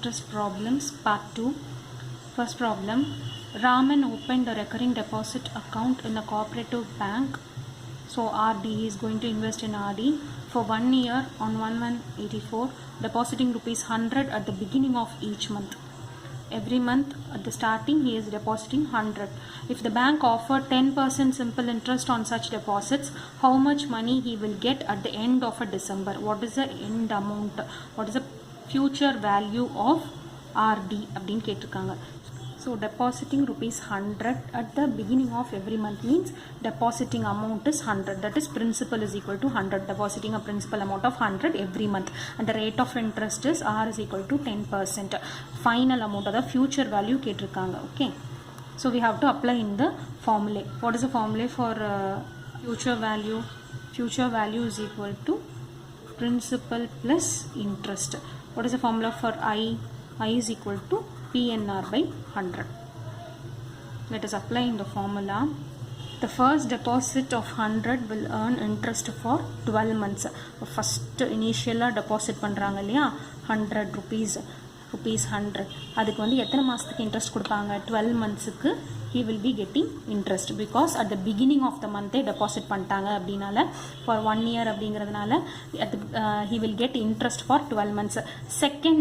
interest problems part 2. First problem, Raman opened a recurring deposit account in a cooperative bank. So RD, he is going to invest in RD for 1 year on 1184, depositing rupees 100 at the beginning of each month. Every month at the starting he is depositing 100. If the bank offered 10% simple interest on such deposits, how much money he will get at the end of a December? What is the end amount? What is the future value of RD? அப்படின்னு கேட்டிருக்காங்க. So depositing rupees 100 at the beginning of every month means depositing amount is 100. That is principal is equal to 100. Depositing a principal amount of 100 every month. And the rate of interest is R is equal to 10%. Final amount of the future value கேட்டிருக்காங்க. Okay. So we have to apply in the formula. What is the formula for future value? Future value is equal to principal plus interest. What is the formula for I? I is equal to PNR by 100. Let us apply in the formula. The first deposit of 100 will earn interest for 12 months. First initial deposit பண்றாங்க இல்லையா 100 rupees 100. அதுக்கு வந்து எத்தனை மாசத்துக்கு interest கொடுப்பாங்க? 12 monthsக்கு he will be getting interest because at the beginning of the month deposit பண்ணிட்டாங்க அப்படினால for 1 year அப்படிங்கிறதுனால he will get interest for 12 months. Second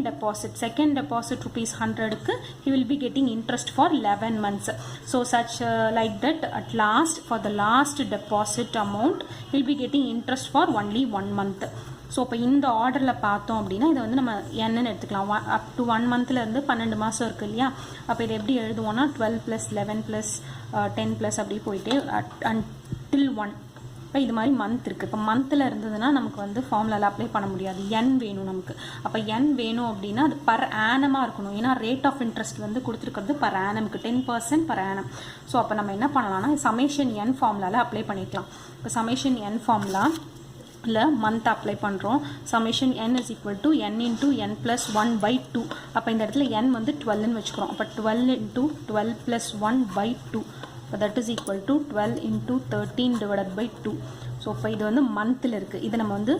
deposit rupees 100க்கு he will be getting interest for 11 months. So such like that at last for the last deposit amount he will be getting interest for only 1 month. So இப்போ இந்த ஆர்டரில் பார்த்தோம் அப்படின்னா இதை வந்து நம்ம என்னன்னு எடுத்துக்கலாம். அப் டு 1 monthலேருந்து 12 மாதம் இருக்குது இல்லையா? அப்போ இதை எப்படி எழுதுவோம்னா 12 + 11 + 10 + அப்படி போயிட்டு until 1. இப்போ இது மாதிரி மந்த் இருக்குது. இப்போ மந்தில் இருந்ததுன்னா நமக்கு வந்து ஃபார்முலாவில் அப்ளை பண்ண முடியாது. என் வேணும் நமக்கு. அப்போ என் வேணும் அப்படின்னா அது பர் ஆனமாக இருக்கணும். ஏன்னா ரேட் ஆஃப் இன்ட்ரெஸ்ட் வந்து கொடுத்துருக்கிறது பர் ஆனமுக்கு 10% பர் ஆனம். ஸோ அப்போ நம்ம என்ன பண்ணலாம்னா சமேஷன் என் ஃபார்முலாவில் அப்ளை பண்ணிக்கலாம். இப்போ சமேஷன் என் ஃபார்முலா மந்த் அப்ளை பண்ணுறோம். Summation n is equal to n into n plus 1 by 2. அப்போ இந்த இடத்துல n வந்து 12ன்னு வச்சுக்கிறோம். அப்போ 12 into 12 plus 1 by 2. அப்போ that is equal to 12 into 13 divided by 2. So இப்போ இது வந்து மந்தில் இருக்குது. இதை நம்ம வந்து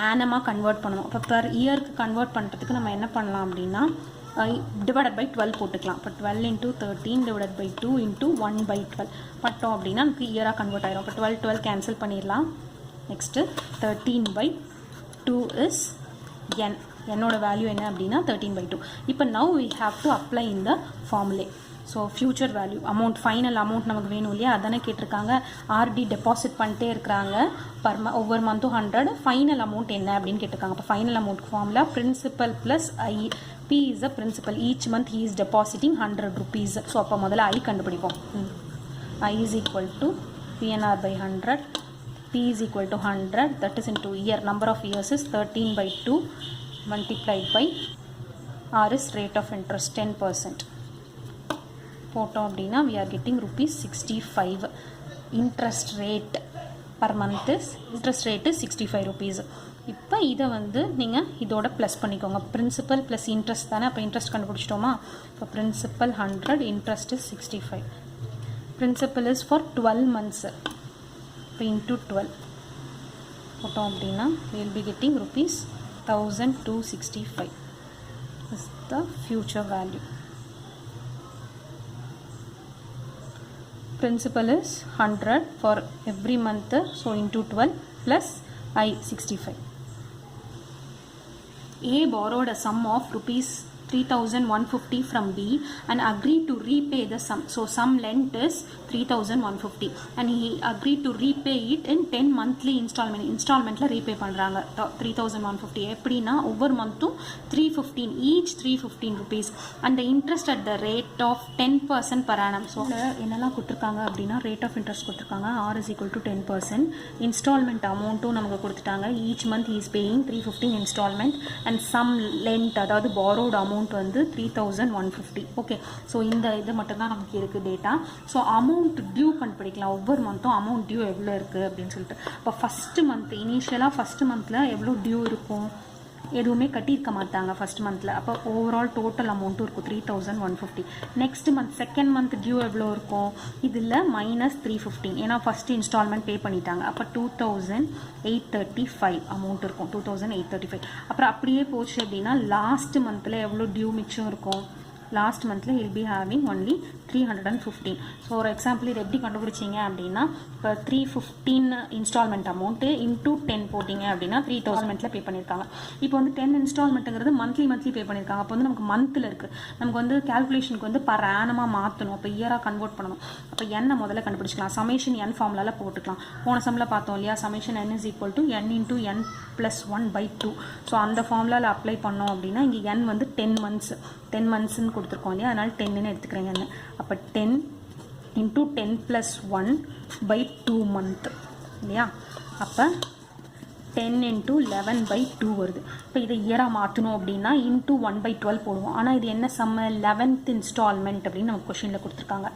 ஆனமாக கன்வெர்ட் பண்ணணும். இப்போ பர் இயருக்கு கன்வெர்ட் பண்ணுறதுக்கு நம்ம என்ன பண்ணலாம் அப்படின்னா டிவைடட் பை 12 போட்டுக்கலாம். இப்போ 12 into 13 divided by 2 into 1 by 12 பட்டோம் அப்படின்னா நமக்கு இயராக கன்வெர்ட் ஆயிரும். இப்போ 12 கேன்சல் பண்ணிடலாம். Next 13 by 2 is n. என்னோட வேல்யூ என்ன அப்படின்னா 13 by 2. இப்போ now we have to apply in the formula. So future value amount final amount நமக்கு வேணும் இல்லையா? அதானே கேட்டிருக்காங்க. ஆர்டி டெபாசிட் பண்ணிட்டே இருக்கிறாங்க ஒவ்வொரு மந்த்தும் 100. ஃபைனல் அமௌண்ட் என்ன அப்படின்னு கேட்டிருக்காங்க. இப்போ final amount formula principal plus I. P is a principal. Each month he is depositing 100 rupees. So அப்போ முதல்ல I கண்டுபிடிப்போம். I is equal to PNR by 100. P is equal to 100, that is into year. Number of years is 13 by 2 multiplied by R is rate of interest 10%. போட்டோம் அப்படின்னா we are getting rupees 65. Interest rate per month is interest rate is 65 rupees. இப்போ இதை வந்து நீங்கள் இதோட plus பண்ணிக்கோங்க. Principal plus interest தானே. அப்போ இன்ட்ரெஸ்ட் கண்டுபிடிச்சிட்டோமா? இப்போ principal 100, interest is 65. Principal is for 12 months. இப்போ into 12 போட்டோம் அப்படின்னா we will be getting rupees 1265 is the future value. Principal is 100 for every month, so into 12 plus I 65. A borrowed a sum of rupees 3150 from B and agreed to repay the sum. So sum lent is 3150 and he agreed to repay it in 10 monthly installmentல repay பண்றாங்க 3150. எப்படின்னா ஒவ்வொரு மந்த்தும் 315 each 315 rupees and the interest at the rate of 10% per annum. So என்னெல்லாம் கொடுத்துருக்காங்க அப்படின்னா rate of interest கொடுத்துருக்காங்க. R is equal to 10%. Instalment அமௌண்ட்டும் நமக்கு கொடுத்துட்டாங்க. each month he is paying 315 installment and sum lent அதாவது borrowed amount வந்து 3150. Okay. So இந்த இது மட்டும்தான் நமக்கு இருக்குது டேட்டா. ஸோ அமௌண்ட் டியூ கண்டுபிடிக்கலாம். ஒவ்வொரு மந்த்தும் அமௌண்ட் டியூ எவ்வளோ இருக்குது அப்படின்னு சொல்லிட்டு. இப்போ ஃபஸ்ட்டு மந்த் இனிஷியலாக ஃபஸ்ட்டு மந்தில் எவ்வளோ டியூ இருக்கும்? எதுவுமே கட்டியிருக்க மாட்டாங்க ஃபஸ்ட் மந்தில். அப்போ ஓவரால் டோட்டல் அமௌண்ட்டும் இருக்கும் 3150. Next month second month due எவ்வளோ இருக்கும், இதில் -315, ஏன்னா ஃபஸ்ட்டு இன்ஸ்டால்மெண்ட் பே பண்ணிட்டாங்க. அப்போ 2835 அமௌண்ட் இருக்கும், 2835. அப்புறம் அப்படியே போச்சு அப்படின்னா லாஸ்ட் மந்தில் எவ்வளோ டியூ மிச்சம் இருக்கும், லாஸ்ட் மந்தில் will be having only 315. So ஒரு எக்ஸாம்பிள் இது எப்படி கண்டுபிடிச்சிங்க அப்படின்னா, இப்போ 315 இன்ஸ்டால்மெண்ட் அமௌண்ட்டு இன்டூ 10 போட்டிங்க அப்படின்னா 3000 பே பண்ணியிருக்காங்க. இப்போ வந்து 10 இன்ஸ்டால்மெண்ட்டுங்கிறது மந்த்லி பே பண்ணியிருக்காங்க. அப்போ வந்து நமக்கு மந்தில் இருக்குது, நமக்கு வந்து கேல்குலேஷனுக்கு வந்து பர் ஆனமாக மாற்றணும், அப்போ இயராக கன்வெர்ட் பண்ணணும். அப்போ எண்ணை முதல்ல கண்டுபிடிச்சிக்கலாம். சமேஷன் என் ஃபார்முலாவில் போட்டுக்கலாம். போன சம்மில் பார்த்தோம் இல்லையா, summation n = n × n+1/2. So அந்த ஃபார்முலாவில் அப்ளை பண்ணோம் அப்படின்னா இங்கே n வந்து 10 மந்த்ஸ்ன்னு கொடுத்துருக்கோம் இல்லையா, அதனால் 10ன்னு எடுத்துக்கிறேங்க. அப்போ 10 × 10+1/2 மந்த் இல்லையா, அப்போ 10 × 11/2 வருது. இப்போ இதை இயராக மாற்றணும் அப்படின்னா இன்டூ 1/12 போடுவோம். ஆனால் இது என்ன சம்ம, 11th இன்ஸ்டால்மெண்ட் அப்படின்னு நமக்கு கொஷினில் கொடுத்துருக்காங்க.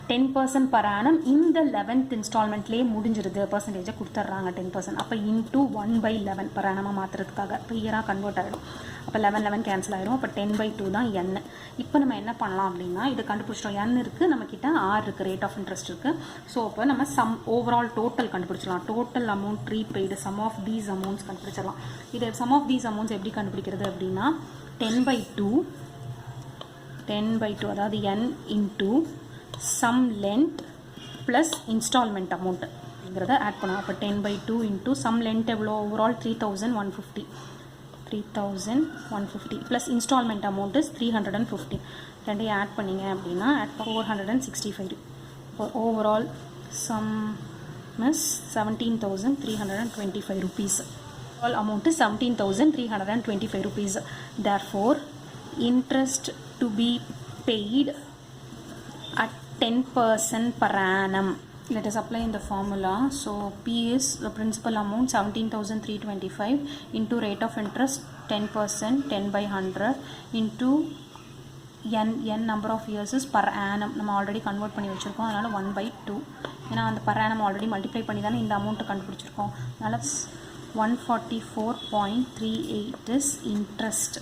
10% per annum இந்த 11th இன்ஸ்டால்மெண்ட்லேயே முடிஞ்சிருது, பர்சன்டேஜை கொடுத்துட்றாங்க 10%. அப்போ இன்டூ 1/11 per annum மாற்றுறதுக்காக இப்போ இயராக கன்வெர்ட் ஆகிடும். அப்போ 11 கேன்சல் ஆகிடும். அப்போ 10/2 தான் n. இப்போ நம்ம என்ன பண்ணலாம் அப்படின்னா, இதை கண்டுபிடிச்சிட்டோம், n இருக்குது, நம்மக்கிட்ட r இருக்குது, ரேட் ஆஃப் இன்ட்ரெஸ்ட் இருக்குது. ஸோ இப்போ நம்ம ஓவரால் டோட்டல் கண்டுபிடிச்சிடலாம். Total amount repaid, sum of these amounts கண்டுபிடிச்சிடலாம். இது சம் ஆஃப் தீஸ் அமௌண்ட்ஸ் எப்படி கண்டுபிடிக்கிறது அப்படின்னா, 10/2 அதாவது n into sum length plus instalment amount அப்படிங்கிறத ஆட் பண்ணுவோம். அப்போ 10/2 இன்டூ சம் லென்த் எவ்வளோ, overall 3150 plus instalment amount is 350. ரெண்டையும் ஆட் பண்ணிங்க அப்படின்னா 465. இப்போ overall sum is 17,325 rupees. All amount is 17,325 rupees. Therefore, interest to be paid at 10% per annum. Let us apply in the formula. So P is the principal amount 17,325 into rate of interest 10%, 10/100 into n number of years is per annum. நம்ம already convert பண்ணி வச்சுருக்கோம், அதனால் 1/2. ஏன்னா அந்த per annum already multiply பண்ணி தானே இந்த அமௌண்ட்டை கண்டுபிடிச்சிருக்கோம். அதனால் 144.38 is interest.